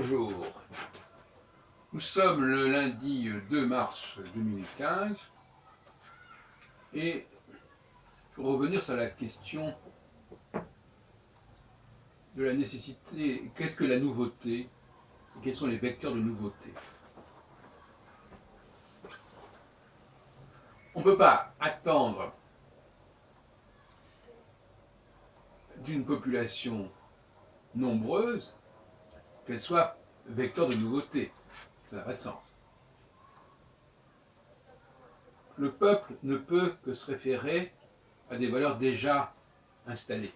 Bonjour, nous sommes le lundi 2 mars 2015 et je vais revenir sur la question de la nécessité, qu'est-ce que la nouveauté et quels sont les vecteurs de nouveauté. On ne peut pas attendre d'une population nombreuse qu'elle soit vecteur de nouveauté. Ça n'a pas de sens. Le peuple ne peut que se référer à des valeurs déjà installées.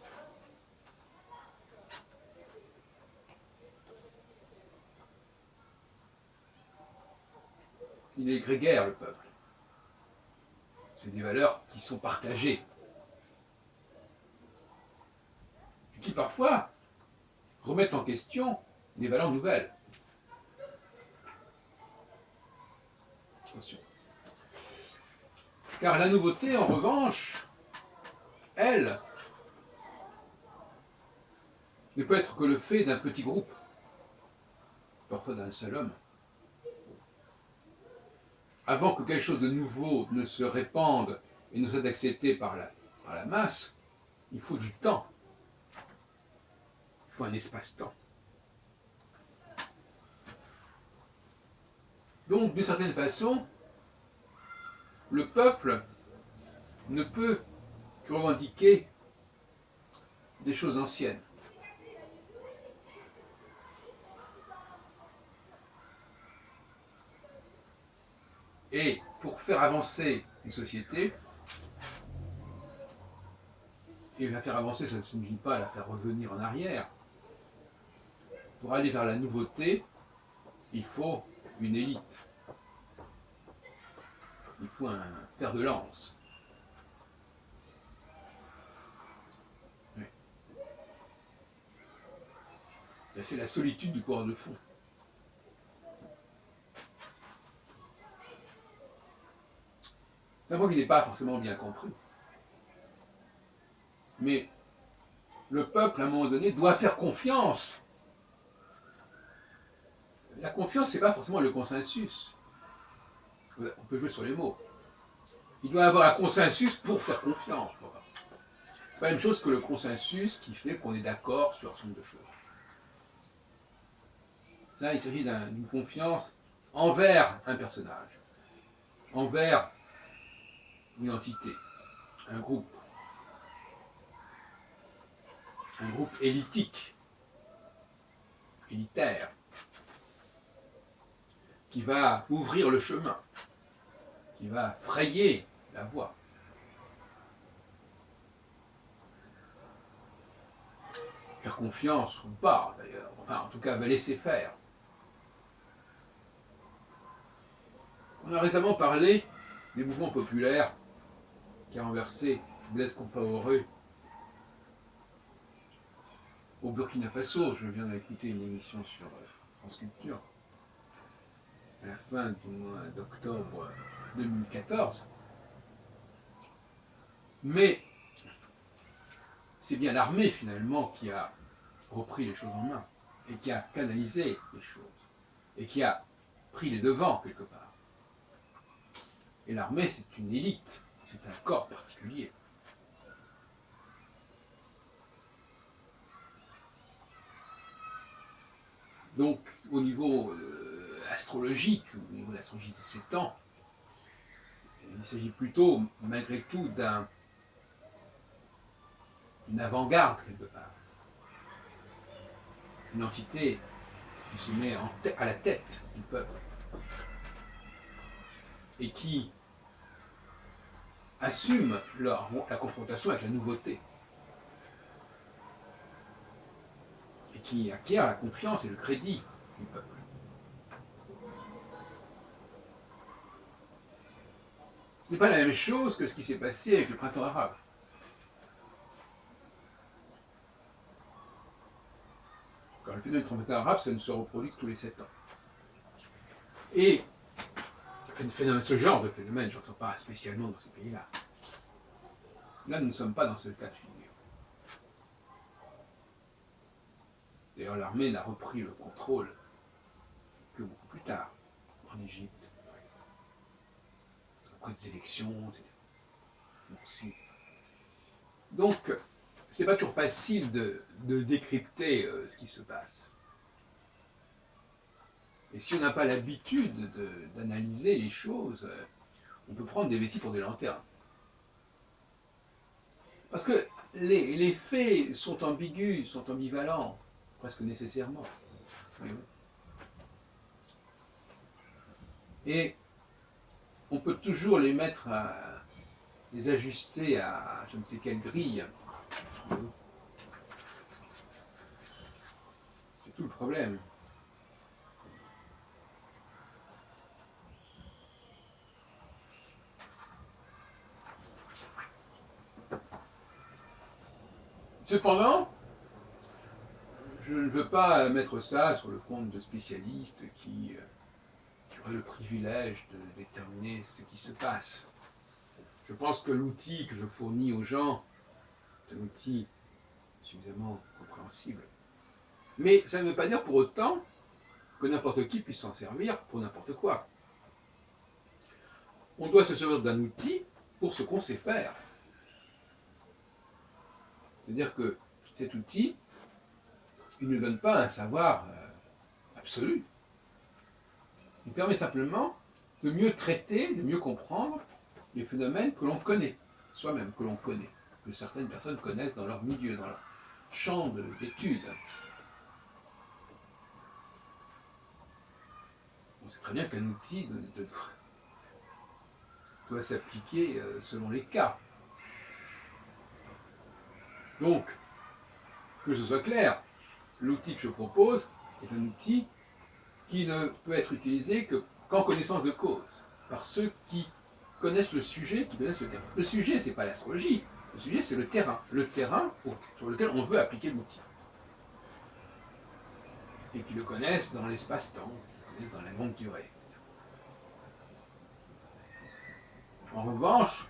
Il est grégaire, le peuple. C'est des valeurs qui sont partagées. Et qui parfois remettent en question des valeurs nouvelles. Attention. Car la nouveauté, en revanche, elle, ne peut être que le fait d'un petit groupe, parfois d'un seul homme. Avant que quelque chose de nouveau ne se répande et ne soit accepté par la masse, il faut du temps. Il faut un espace-temps. Donc, d'une certaine façon, le peuple ne peut que revendiquer des choses anciennes. Et pour faire avancer une société, et la faire avancer, ça ne signifie pas la faire revenir en arrière. Pour aller vers la nouveauté, il faut une élite. Il faut un fer de lance. Oui. C'est la solitude du coureur de fond. C'est un point qui n'est pas forcément bien compris. Mais le peuple, à un moment donné, doit faire confiance. La confiance, ce n'est pas forcément le consensus. On peut jouer sur les mots. Il doit y avoir un consensus pour faire confiance. C'est pas la même chose que le consensus qui fait qu'on est d'accord sur un certain nombre de choses. Là, il s'agit d'une confiance envers un personnage, envers une entité, un groupe élitique, élitaire, qui va ouvrir le chemin, qui va frayer la voie. Faire confiance ou pas, d'ailleurs, enfin, en tout cas, va laisser faire. On a récemment parlé des mouvements populaires qui a renversé Blaise Compaoré au Burkina Faso. Je viens d'écouter une émission sur France Culture à la fin du mois d'octobre 2014. Mais c'est bien l'armée finalement qui a repris les choses en main et qui a canalisé les choses et qui a pris les devants quelque part. Et l'armée, c'est une élite, c'est un corps particulier. Donc, au niveau astrologique, au niveau de l'astrologie de ces temps, il s'agit plutôt, malgré tout, d'une avant-garde, quelque part. Une entité qui se met à la tête du peuple et qui assume la confrontation avec la nouveauté et qui acquiert la confiance et le crédit du peuple. Ce n'est pas la même chose que ce qui s'est passé avec le printemps arabe. Quand le phénomène du printemps arabe, ça ne se reproduit que tous les 7 ans. Et ce genre de phénomène, je n'entends pas spécialement dans ces pays-là. Là, nous ne sommes pas dans ce cas de figure. D'ailleurs, l'armée n'a repris le contrôle que beaucoup plus tard, en Égypte, par exemple, après des élections, etc. Morsi. Donc, c'est pas toujours facile de décrypter ce qui se passe. Et si on n'a pas l'habitude d'analyser les choses, on peut prendre des vessies pour des lanternes. Parce que les faits sont ambigus, sont ambivalents, presque nécessairement. Et on peut toujours les mettre les ajuster à je ne sais quelle grille. C'est tout le problème. Cependant, je ne veux pas mettre ça sur le compte de spécialistes qui auraient le privilège de déterminer ce qui se passe. Je pense que l'outil que je fournis aux gens est un outil suffisamment compréhensible. Mais ça ne veut pas dire pour autant que n'importe qui puisse s'en servir pour n'importe quoi. On doit se servir d'un outil pour ce qu'on sait faire. C'est-à-dire que cet outil, il ne donne pas un savoir absolu. Il permet simplement de mieux traiter, de mieux comprendre les phénomènes que l'on connaît, soi-même, que l'on connaît, que certaines personnes connaissent dans leur milieu, dans leur champ d'études. On sait très bien qu'un outil doit s'appliquer selon les cas. Donc, que ce soit clair, l'outil que je propose est un outil qui ne peut être utilisé qu'en connaissance de cause, par ceux qui connaissent le sujet, qui connaissent le terrain. Le sujet, ce n'est pas l'astrologie, le sujet, c'est le terrain sur lequel on veut appliquer l'outil. Et qui le connaissent dans l'espace-temps, dans la longue durée. En revanche,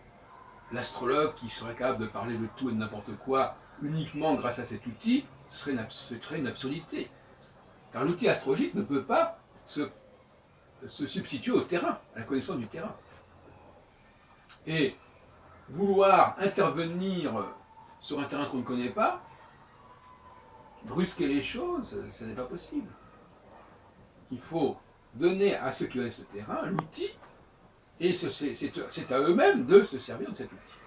l'astrologue qui serait capable de parler de tout et de n'importe quoi uniquement grâce à cet outil, ce serait une absurdité. Car l'outil astrologique ne peut pas se substituer au terrain, à la connaissance du terrain. Et vouloir intervenir sur un terrain qu'on ne connaît pas, brusquer les choses, ce n'est pas possible. Il faut donner à ceux qui connaissent le terrain l'outil, et c'est à eux-mêmes de se servir de cet outil.